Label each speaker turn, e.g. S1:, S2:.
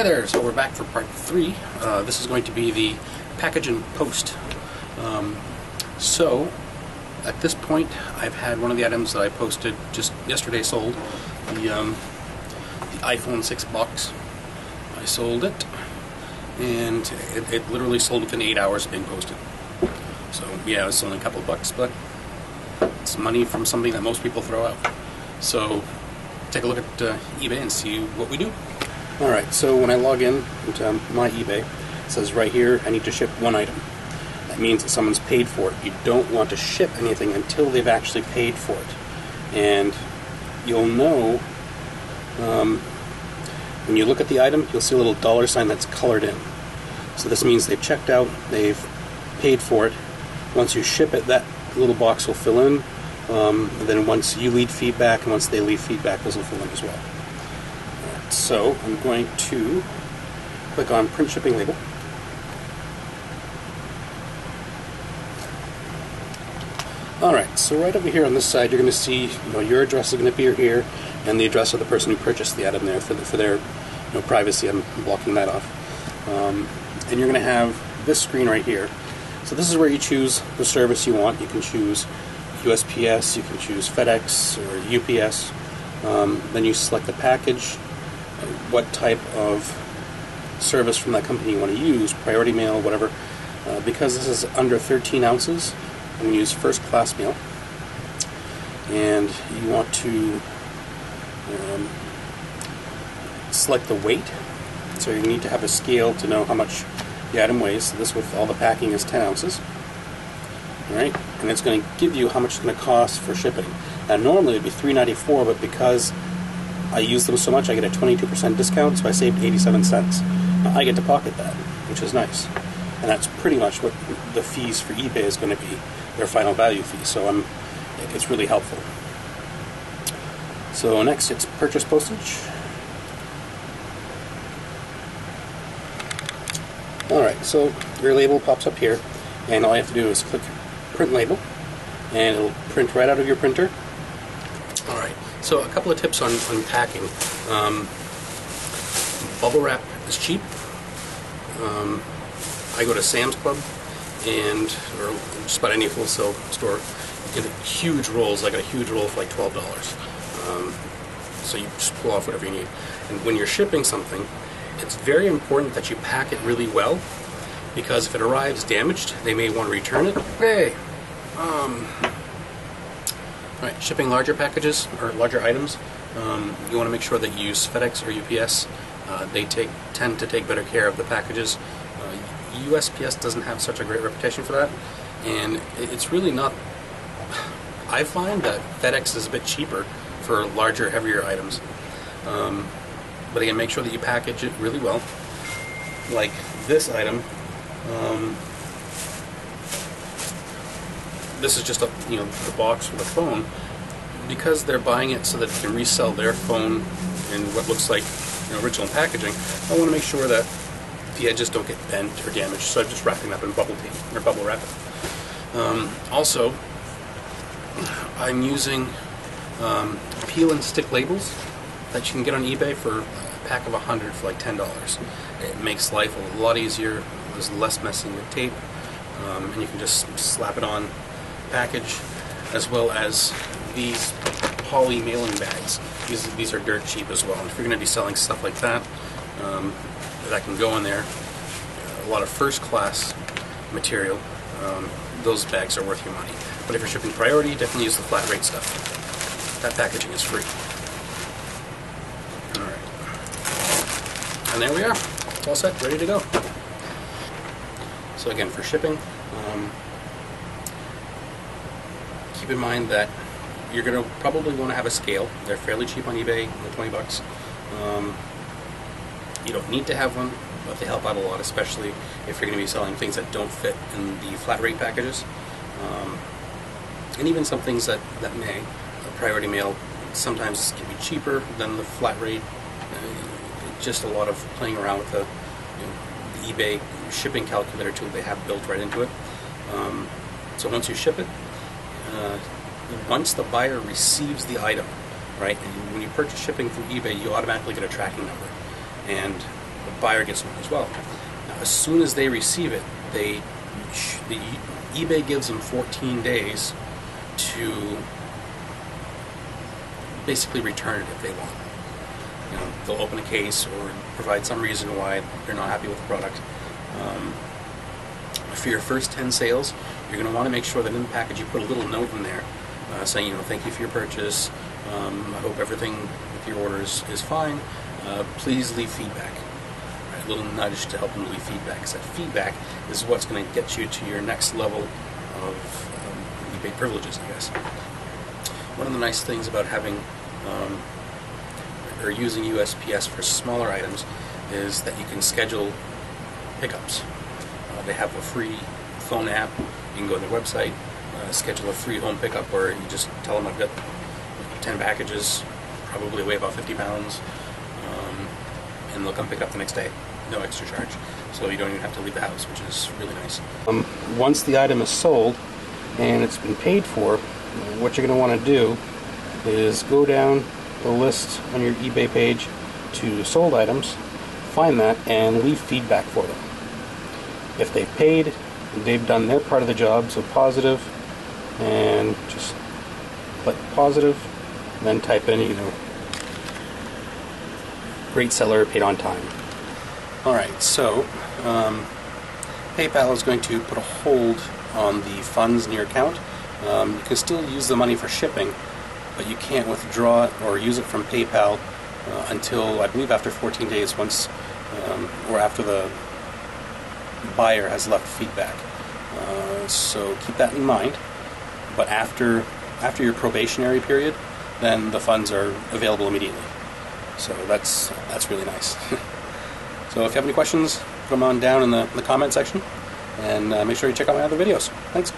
S1: Hey there, so we're back for part 3. This is going to be the package and post. So, at this point, I've had one of the items that I posted just yesterday sold, the iPhone 6 box. I sold it, and it literally sold within 8 hours of being posted. So, yeah, it's only a couple of bucks, but it's money from something that most people throw out. So, take a look at eBay and see what we do. Alright, so when I log in into my eBay, it says right here, I need to ship one item. That means that someone's paid for it. You don't want to ship anything until they've actually paid for it. And you'll know, when you look at the item, you'll see a little dollar sign that's colored in. So this means they've checked out, they've paid for it. Once you ship it, that little box will fill in. And then once you leave feedback, and once they leave feedback, those will fill in as well. So I'm going to click on Print Shipping Label. Alright, so right over here on this side, you're going to see, your address is going to appear here, and the address of the person who purchased the item there for their privacy. I'm blocking that off. And you're going to have this screen right here. So this is where you choose the service you want. You can choose USPS, you can choose FedEx or UPS. Then you select the package, what type of service from that company you want to use, priority mail, whatever. Because this is under 13 ounces, I'm going to use first class mail. And you want to select the weight. So you need to have a scale to know how much the item weighs. So this, with all the packing, is 10 ounces. Alright, and it's going to give you how much it's going to cost for shipping. Now normally it would be $3.94, but because I use them so much, I get a 22% discount, so I saved 87 cents. Now, I get to pocket that, which is nice. And that's pretty much what the fees for eBay is going to be, their final value fee. So it's really helpful. So next, it's purchase postage. Alright, so your label pops up here, and all you have to do is click Print Label, and it'll print right out of your printer. Alright, so a couple of tips on packing. Bubble wrap is cheap. I go to Sam's Club or just about any wholesale store. You get huge rolls. I got a huge roll for like $12. So you just pull off whatever you need. And when you're shipping something, it's very important that you pack it really well, because if it arrives damaged, they may want to return it. Hey! Right, shipping larger packages or larger items, you want to make sure that you use FedEx or UPS. They tend to take better care of the packages. USPS doesn't have such a great reputation for that, and it's really not. I find that FedEx is a bit cheaper for larger, heavier items. But again, make sure that you package it really well. Like this item. This is just the box for the phone, because they're buying it so that they can resell their phone in what looks like original packaging. I want to make sure that the edges don't get bent or damaged, so I'm just wrapping up in bubble tape or bubble wrap. Also, I'm using peel and stick labels that you can get on eBay for a pack of 100 for like $10. It makes life a lot easier. There's less messing with tape, and you can just slap it on package, as well as these poly mailing bags. These are dirt cheap as well. And if you're going to be selling stuff like that, that can go in there. A lot of first class material, those bags are worth your money. But if you're shipping priority, definitely use the flat rate stuff. That packaging is free. Alright. And there we are. It's all set, ready to go. So again, for shipping, keep in mind that you're going to probably want to have a scale. They're fairly cheap on eBay, $20. You don't need to have one, but they help out a lot, especially if you're going to be selling things that don't fit in the flat rate packages. And even some things that may. Priority mail sometimes can be cheaper than the flat rate. Just a lot of playing around with the eBay shipping calculator tool they have built right into it. So once you ship it, once the buyer receives the item, right, and when you purchase shipping through eBay, you automatically get a tracking number. And the buyer gets one as well. Now, as soon as they receive it, eBay gives them 14 days to basically return it if they want. You know, they'll open a case or provide some reason why they're not happy with the product. For your first 10 sales, you're going to want to make sure that in the package you put a little note in there saying, you know, thank you for your purchase. I hope everything with your orders is fine. Please leave feedback. Right, a little nudge to help them leave feedback, because that feedback is what's going to get you to your next level of eBay privileges, I guess. One of the nice things about having or using USPS for smaller items is that you can schedule pickups. They have a free phone app. You can go to their website, schedule a free home pickup where you just tell them I've got 10 packages, probably weigh about 50 pounds, and they'll come pick up the next day, no extra charge. So you don't even have to leave the house, which is really nice. Once the item is sold and it's been paid for, what you're going to want to do is go down the list on your eBay page to sold items, find that, and leave feedback for them. If they've paid, they've done their part of the job, so positive, and just click positive, then type in, you know, great seller, paid on time. Alright, so PayPal is going to put a hold on the funds in your account. You can still use the money for shipping, but you can't withdraw it or use it from PayPal until, I believe, after 14 days, once or after the buyer has left feedback. So keep that in mind. But after your probationary period, then the funds are available immediately. So that's really nice. So if you have any questions, put them on down in the comment section, and make sure you check out my other videos. Thanks.